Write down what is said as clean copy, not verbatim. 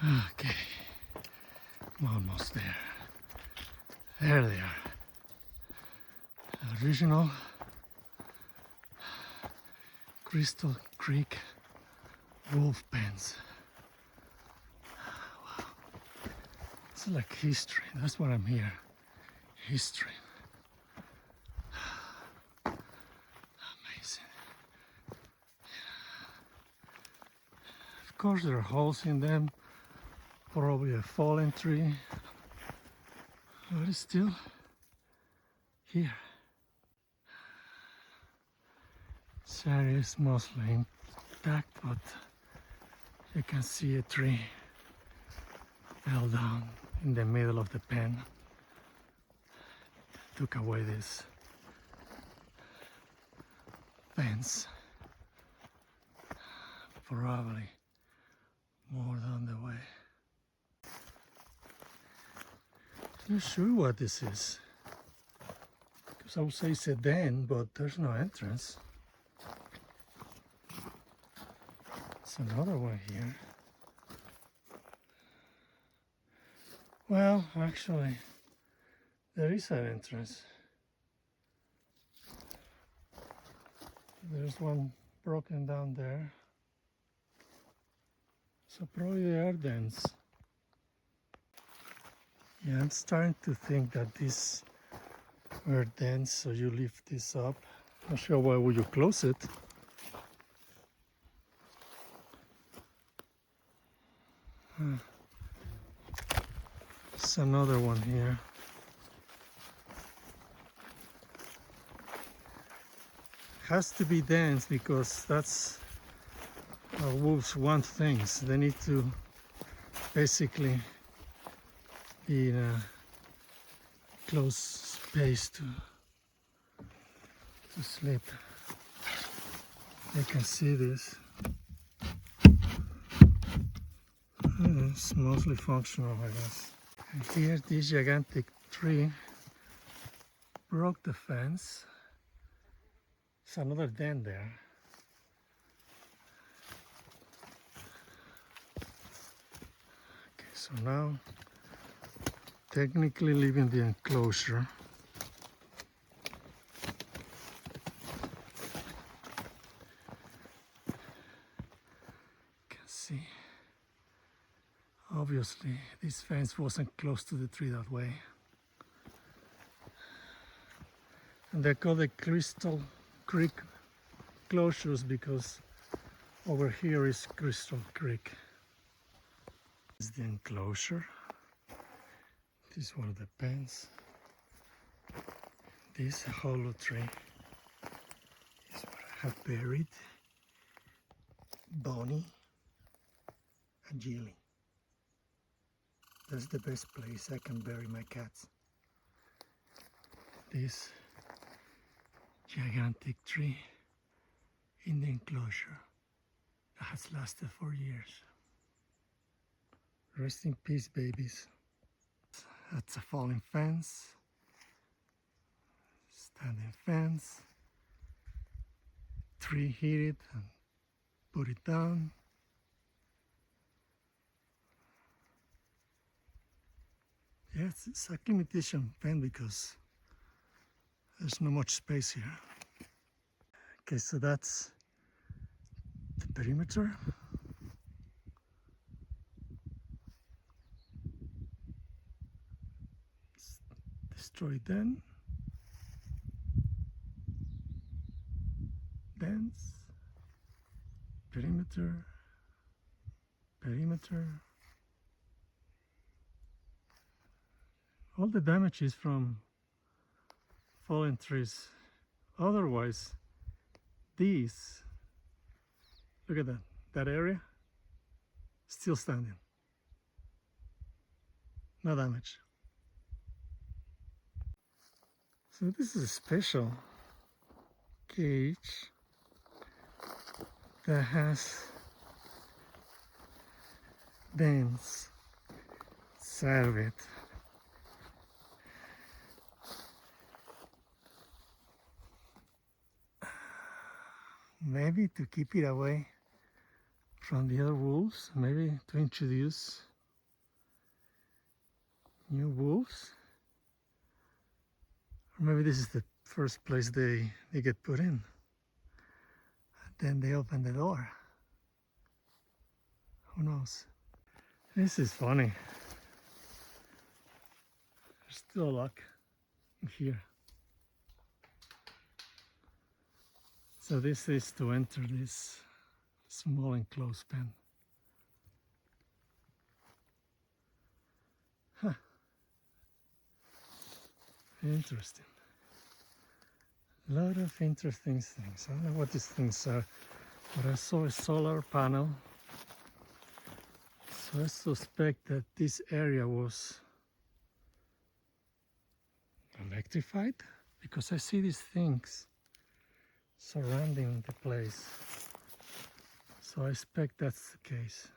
Okay, I'm almost there. There they are. Original Crystal Creek wolf pens. Wow. It's like history. That's what I'm here. History. Amazing. Of course there are holes in them. Probably a fallen tree. But it's still here. This area is mostly intact, but you can see a tree fell down in the middle of the pen. Took away this fence. Probably more down the way. Not sure what this is. Because I would say it's a den, but there's no entrance. It's another one here. Well, actually, there is an entrance. There's one broken down there. So probably they are dens. Yeah, I'm starting to think that these were dens, so you lift this up. Not sure why would you close it. There's another one here. Has to be dens because that's how wolves want things. They need to basically be in a close space to sleep. You can see this. It's mostly functional, I guess. And here, this gigantic tree broke the fence. It's another den there. Okay, so now technically leaving the enclosure. You can see, obviously this fence wasn't close to the tree that way. And they're called the Crystal Creek closures because over here is Crystal Creek. This is the enclosure. This is one of the pens. This hollow tree is what I have buried Bonnie and Jilly. That's the best place I can bury my cats. This gigantic tree in the enclosure that has lasted for years. Rest in peace, babies. That's a falling fence, standing fence. Tree hit it and put it down. Yeah, it's a limitation pen because there's not much space here. Okay, so that's the perimeter. It's destroyed then. Dens. Perimeter. Perimeter. All the damage is from fallen trees. Otherwise, these, look at that area, still standing. No damage. So this is a special cage that has dens inside of it. Maybe to keep it away from the other wolves, maybe to introduce New wolves? Or maybe this is the first place they get put in. Then they open the door. Who knows? This is funny. There's still a lock here. So this is to enter this small enclosed pen. Huh. Interesting. A lot of interesting things. I don't know what these things are, but I saw a solar panel. So I suspect that this area was electrified because I see these things surrounding the place. So I expect that's the case.